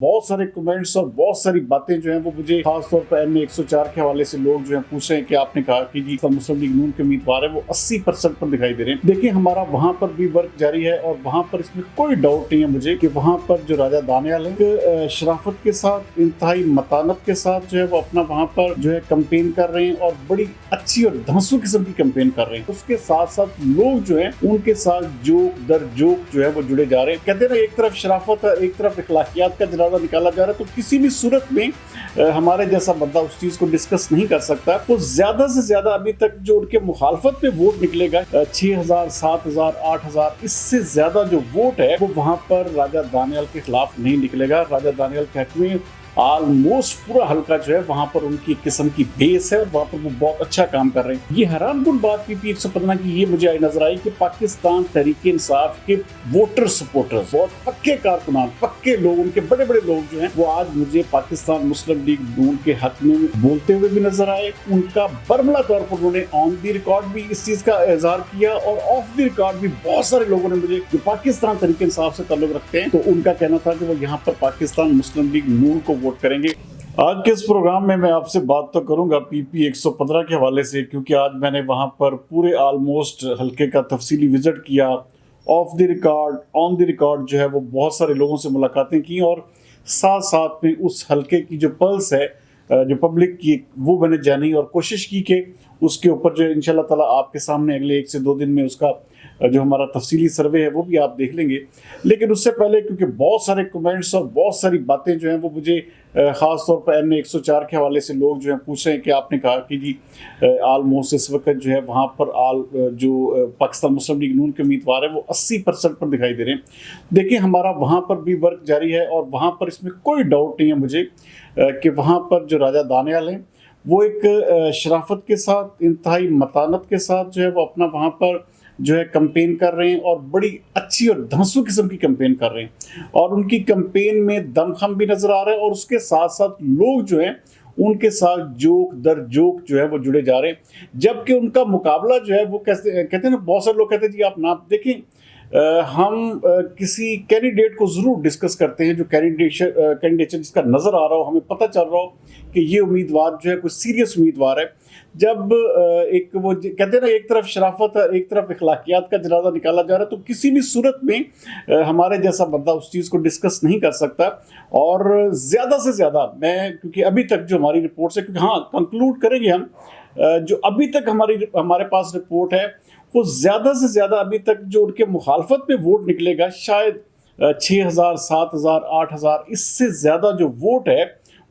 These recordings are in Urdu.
بہت سارے کمنٹس اور بہت ساری باتیں جو ہیں وہ مجھے خاص طور پر M104 کے حوالے سے لوگ جو ہیں پوچھ رہے ہیں کہ آپ نے کہا کہ جی مسلم لیگ نون کے امیدوار ہیں وہ 80% پر دکھائی دے رہے ہیں۔ دیکھیں ہمارا وہاں پر بھی ورک جاری ہے اور وہاں پر اس میں کوئی ڈاؤٹ نہیں ہے مجھے کہ وہاں پر جو راجہ دانیال ہے شرافت کے ساتھ انتہائی متانت کے ساتھ جو ہے وہ اپنا وہاں پر جو ہے کمپین کر رہے ہیں اور بڑی اچھی اور دھنسو قسم کی کمپین کر رہے ہیں۔ اس کے ساتھ ساتھ لوگ جو ہیں ان کے ساتھ جوک در جوک جو ہے وہ جڑے جا رہے ہیں۔ کہتے ہیں نا ایک طرف شرافت ہے ایک طرف اخلاقیات کا جنازہ نکالا جا رہا ہے، تو کسی بھی صورت میں ہمارے جیسا بندہ اس چیز کو ڈسکس نہیں کر سکتا۔ تو زیادہ سے زیادہ ابھی تک جو ان کے مخالفت میں ووٹ نکلے گا 6000 7000 8000 اس سے زیادہ جو ووٹ ہے وہ وہاں پر راجہ دانیال کے خلاف نہیں نکلے گا۔ راجہ دانیال کے حق میں آلموسٹ پورا حلقہ جو ہے وہاں پر ان کی قسم کی بیس ہے اور وہاں پر وہ بہت اچھا کام کر رہے ہیں۔ یہ حیران کن بات PP 115 کی یہ مجھے نظر آئی کہ پاکستان تحریک انصاف کے ووٹر سپورٹرز بہت پکے کارکنان پکے لوگ ان کے بڑے بڑے لوگ جو ہیں وہ آج مجھے پاکستان مسلم لیگ نون کے حق میں بولتے ہوئے بھی نظر آئے۔ ان کا برملا طور پر انہوں نے آن دی ریکارڈ بھی اس چیز کا اظہار کیا اور آف دی ریکارڈ بھی بہت سارے لوگوں نے مجھے جو پاکستان تحریک انصاف سے تعلق رکھتے ہیں تو ان کا کہنا تھا کہ وہ یہاں پر پاکستان مسلم لیگ نون کو ووٹ کریں گے۔ آج کے اس پروگرام میں آپ سے بات تو کروں گا PP 115 کے حوالے سے، کیونکہ آج میں نے وہاں پر پورے آلموسٹ حلقے کا تفصیلی وزٹ کیا، of the record on the record جو ہے وہ بہت سارے لوگوں سے ملاقاتیں کی اور ساتھ ساتھ میں اس حلقے کی جو پلس ہے جو پبلک کی وہ میں نے جانی اور کوشش کی کہ اس کے اوپر جو انشاءاللہ تعالیٰ آپ کے سامنے اگلے 1 سے 2 دن میں اس کا جو ہمارا تفصیلی سروے ہے وہ بھی آپ دیکھ لیں گے۔ لیکن اس سے پہلے کیونکہ بہت سارے کمنٹس اور بہت ساری باتیں جو ہیں وہ مجھے خاص طور پر M104 کے حوالے سے لوگ جو ہیں پوچھ رہے ہیں کہ آپ نے کہا کہ جی آلموسٹ اس وقت جو ہے وہاں پر جو پاکستان مسلم لیگ نون کے امیدوار ہیں وہ 80% پر دکھائی دے رہے ہیں۔ دیکھیں ہمارا وہاں پر بھی ورک جاری ہے اور وہاں پر اس میں کوئی ڈاؤٹ نہیں ہے مجھے کہ وہاں پر جو راجہ دانیال ہیں وہ ایک شرافت کے ساتھ انتہائی متانت کے ساتھ جو ہے وہ اپنا وہاں پر جو ہے کمپین کر رہے ہیں اور بڑی اچھی اور دھنسو قسم کی کمپین کر رہے ہیں اور ان کی کمپین میں دم خم بھی نظر آ رہا ہے اور اس کے ساتھ ساتھ لوگ جو ہیں ان کے ساتھ جوک در جوک جو ہے وہ جڑے جا رہے ہیں، جبکہ ان کا مقابلہ جو ہے وہ کہتے ہیں نا بہت سارے لوگ کہتے ہیں جی آپ نہ دیکھیں ہم کسی کینڈیڈیٹ کو ضرور ڈسکس کرتے ہیں جو کینڈیڈیٹ جس کا نظر آ رہا ہو، ہمیں پتہ چل رہا ہو کہ یہ امیدوار جو ہے کوئی سیریس امیدوار ہے۔ جب ایک وہ کہتے ہیں نا ایک طرف شرافت ہے ایک طرف اخلاقیات کا جنازہ نکالا جا رہا ہے، تو کسی بھی صورت میں ہمارے جیسا بندہ اس چیز کو ڈسکس نہیں کر سکتا۔ اور زیادہ سے زیادہ میں کیونکہ ابھی تک جو ہماری رپورٹس ہے کیونکہ ہاں کنکلوڈ کریں گے ہم جو ابھی تک ہمارے پاس رپورٹ ہے وہ زیادہ سے زیادہ ابھی تک جو ان کے مخالفت میں ووٹ نکلے گا شاید 6000 7000 8000 اس سے زیادہ جو ووٹ ہے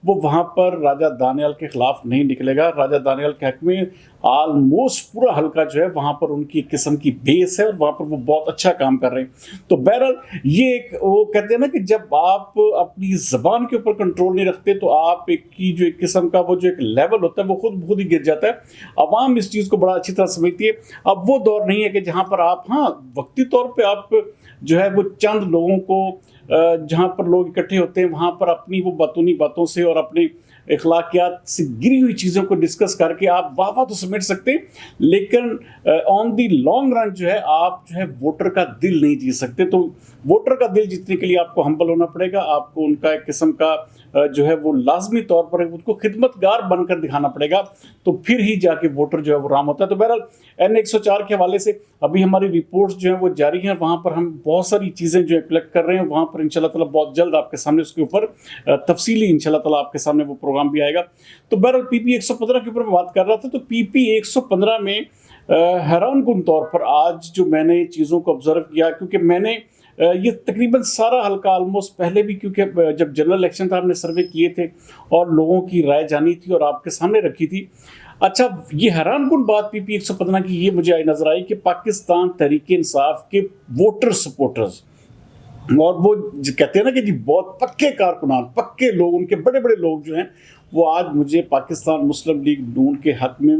وہ وہاں پر راجہ دانیال کے خلاف نہیں نکلے گا۔ راجہ دانیال کے حق میں آلموسٹ پورا حلقہ جو ہے وہاں پر ان کی قسم کی بیس ہے اور وہاں پر وہ بہت اچھا کام کر رہے ہیں۔ تو بہرحال یہ ایک وہ کہتے ہیں نا کہ جب آپ اپنی زبان کے اوپر کنٹرول نہیں رکھتے تو آپ کی جو ایک قسم کا وہ جو ایک لیول ہوتا ہے وہ خود ہی گر جاتا ہے۔ عوام اس چیز کو بڑا اچھی طرح سمجھتی ہے۔ اب وہ دور نہیں ہے کہ جہاں پر آپ ہاں وقتی طور پہ آپ جو ہے وہ چند لوگوں کو جہاں پر لوگ اکٹھے ہوتے ہیں وہاں پر اپنی وہ باطنی باتوں سے اور اپنے اخلاقیات سے گری ہوئی چیزوں کو ڈسکس کر کے آپ واہ تو سمیٹ سکتے ہیں، لیکن آن دی لانگ رن جو ہے آپ جو ہے ووٹر کا دل نہیں جیت سکتے۔ تو ووٹر کا دل جیتنے کے لیے آپ کو ہمبل ہونا پڑے گا، آپ کو ان کا ایک قسم کا جو ہے وہ لازمی طور پر ان کو خدمت گار بن کر دکھانا پڑے گا، تو پھر ہی جا کے ووٹر جو ہے وہ رام ہوتا ہے۔ تو بہرحال M104 کے حوالے سے ابھی ہماری رپورٹس جو ہیں وہ جاری ہیں، وہاں پر ہم بہت ساری چیزیں جو ہے کلیکٹ کر رہے ہیں، وہاں پر انشاءاللہ تعالیٰ بہت جلد آپ کے سامنے اس کے اوپر تفصیلی انشاءاللہ تعالیٰ آپ کے سامنے وہ پروگرام بھی آئے گا۔ تو بہرحال PP 115 کے اوپر میں بات کر رہا تھا، تو PP 115 میں حیران کن طور پر آج جو میں نے چیزوں کو آبزرو کیا، کیونکہ میں نے یہ تقریباً سارا حلقہ آلموسٹ پہلے بھی کیونکہ جب جنرل الیکشن تھا ہم نے سروے کیے تھے اور لوگوں کی رائے جانی تھی اور آپ کے سامنے رکھی تھی۔ اچھا یہ حیران کن بات PP 115 کی یہ مجھے نظر آئی کہ پاکستان تحریک انصاف کے ووٹر سپورٹرز اور وہ کہتے ہیں نا کہ جی بہت پکے کارکنان پکے لوگ ان کے بڑے بڑے لوگ جو ہیں وہ آج مجھے پاکستان مسلم لیگ نون کے حق میں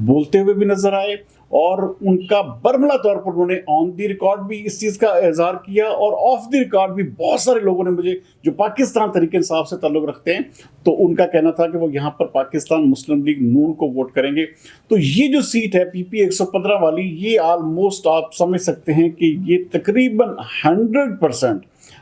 بولتے ہوئے بھی نظر آئے اور ان کا برملا طور پر انہوں نے آن دی ریکارڈ بھی اس چیز کا اظہار کیا اور آف دی ریکارڈ بھی بہت سارے لوگوں نے مجھے جو پاکستان تحریک انصاف سے تعلق رکھتے ہیں تو ان کا کہنا تھا کہ وہ یہاں پر پاکستان مسلم لیگ نون کو ووٹ کریں گے۔ تو یہ جو سیٹ ہے PP 115 والی یہ آلموسٹ آپ سمجھ سکتے ہیں کہ یہ تقریباً 100%